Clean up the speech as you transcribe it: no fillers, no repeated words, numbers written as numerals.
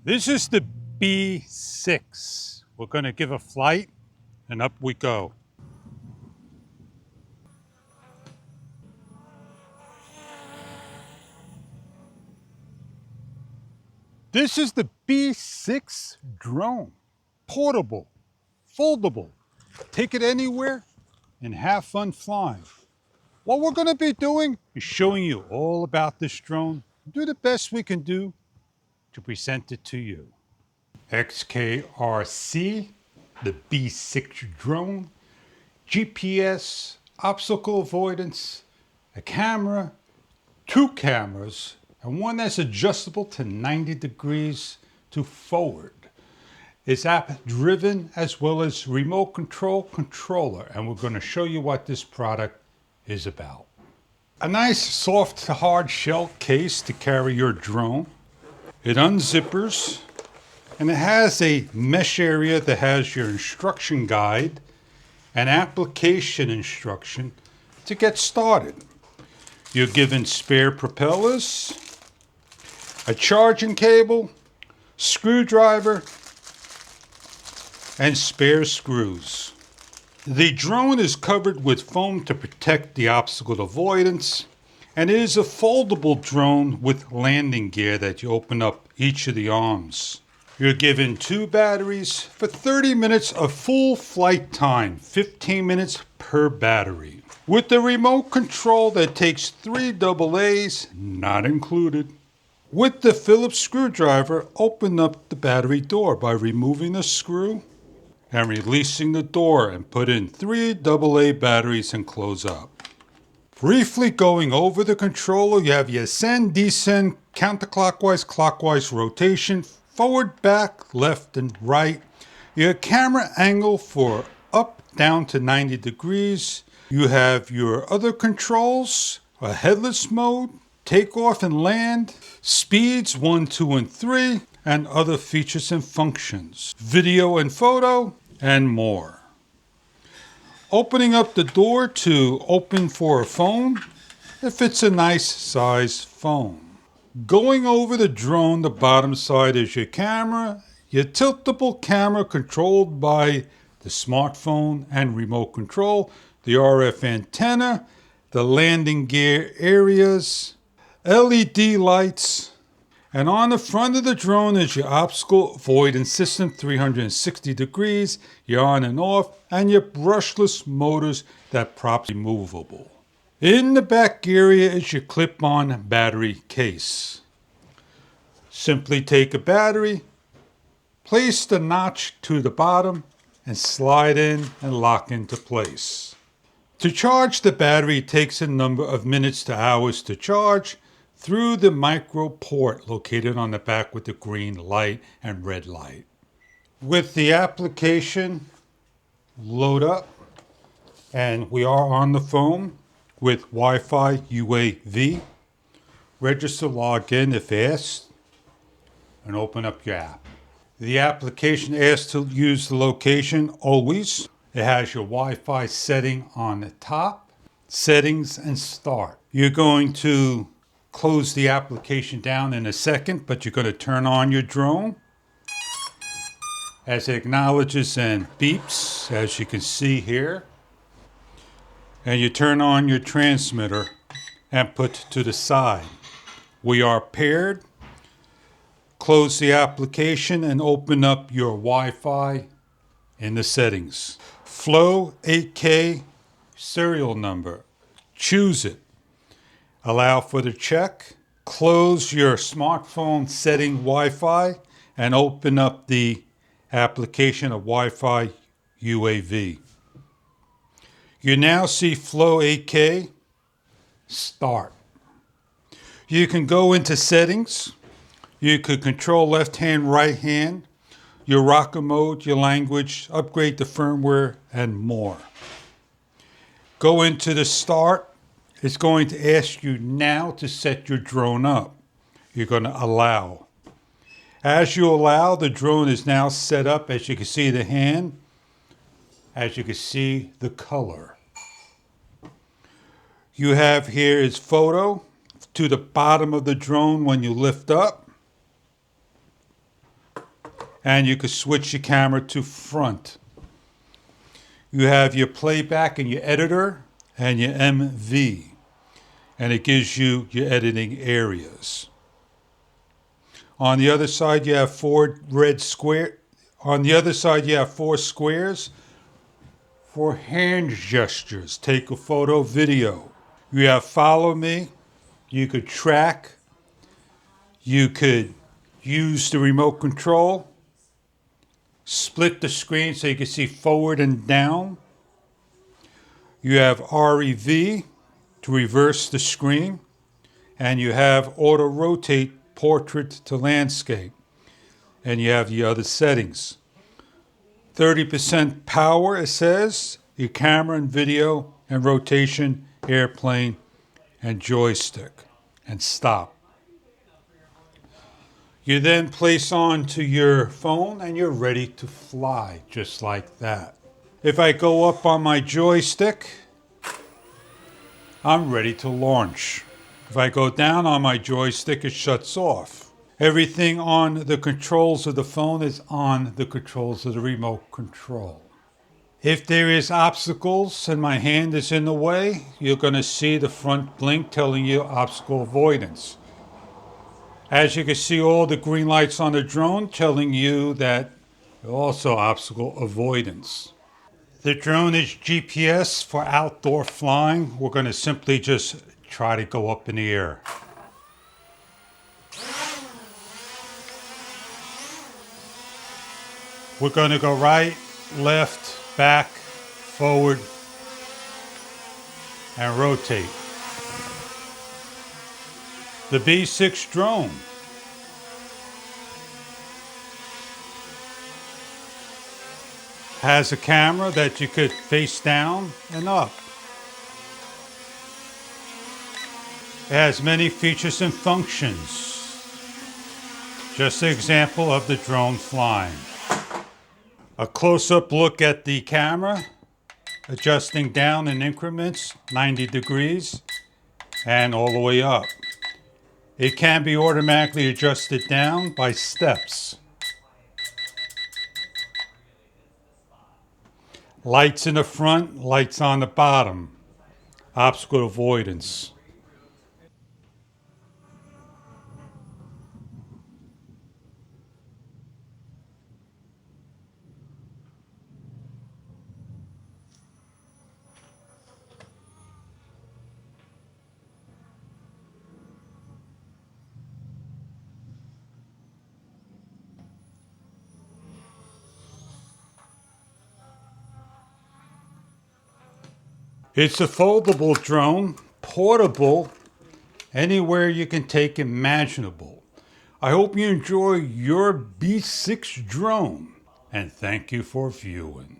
This is the B6. We're going to give a flight and up we go. This is the B6 drone. Portable, foldable. Take it anywhere and have fun flying. What we're going to be doing is showing you all about this drone. Do the best we can do to present it to you. XKRC, the B6 drone, GPS, obstacle avoidance, a camera, 2 cameras, and one that's adjustable to 90 degrees to forward. It's app driven as well as remote control controller, and we're going to show you what this product is about. A nice soft to hard shell case to carry your drone. It unzippers and it has a mesh area that has your instruction guide and application instruction to get started. You're given spare propellers, a charging cable, screwdriver, and spare screws. The drone is covered with foam to protect the obstacle avoidance, and it is a foldable drone with landing gear that you open up each of the arms. You're given 2 batteries for 30 minutes of full flight time, 15 minutes per battery. With the remote control that takes 3 AA's, not included. With the Phillips screwdriver, open up the battery door by removing the screw and releasing the door and put in 3 AA batteries and close up. Briefly going over the controller, you have your ascend, descend, counterclockwise, clockwise rotation, forward, back, left, and right. Your camera angle for up, down to 90 degrees. You have your other controls, a headless mode, takeoff and land, speeds 1, 2, and 3, and other features and functions, video and photo, and more. Opening up the door to open for a phone, if it's a nice size phone. Going over the drone, the bottom side is your camera, your tiltable camera controlled by the smartphone and remote control, the RF antenna, the landing gear areas, LED lights, and on the front of the drone is your obstacle avoidance system, 360 degrees, your on and off, and your brushless motors that props removable. In the back area is your clip-on battery case. Simply take a battery, place the notch to the bottom, and slide in and lock into place. To charge the battery, it takes a number of minutes to hours to charge through the micro port located on the back with the green light and red light. With the application load up, and we are on the phone with Wi-Fi UAV. Register login if asked, and open up your app. The application asks to use the location always. It has your Wi-Fi setting on the top, settings, and start. You're going to close the application down in a second, but you're going to turn on your drone as it acknowledges and beeps, as you can see here. And you turn on your transmitter and put to the side. We are paired. Close the application and open up your Wi-Fi in the settings. Flow 8K serial number. Choose it. Allow for the check. Close your smartphone setting Wi-Fi and open up the application of Wi-Fi UAV. You now see Flow 8K. Start. You can go into settings. You could control left hand, right hand, your rocker mode, your language, upgrade the firmware, and more. Go into the start. It's going to ask you now to set your drone up. You're going to allow. As you allow, the drone is now set up. As you can see the hand, as you can see the color. You have here is photo to the bottom of the drone when you lift up. and you can switch your camera to front. You have your playback and your editor and your MV, and it gives you your editing areas. On the other side, you have four squares for hand gestures. Take a photo, video. You have follow me. You could track. You could use the remote control. Split the screen so you can see forward and down. You have REV to reverse the screen. And you have auto rotate portrait to landscape. And you have the other settings. 30% power, it says, your camera and video and rotation, airplane, and joystick, and stop. You then place onto your phone and you're ready to fly, just like that. If I go up on my joystick, I'm ready to launch. If I go down on my joystick, it shuts off. Everything on the controls of the phone is on the controls of the remote control. If there is obstacles and my hand is in the way, you're going to see the front blink telling you obstacle avoidance. As you can see, all the green lights on the drone telling you that also obstacle avoidance. The drone is GPS for outdoor flying. We're going to simply just try to go up in the air. We're going to go right, left, back, forward, and rotate. The B6 drone has a camera that you could face down and up. It has many features and functions. Just an example of the drone flying. A close-up look at the camera, adjusting down in increments, 90 degrees, and all the way up. It can be automatically adjusted down by steps. Lights in the front, lights on the bottom. Obstacle avoidance. It's a foldable drone, portable, anywhere you can take imaginable. I hope you enjoy your B6 drone, and thank you for viewing.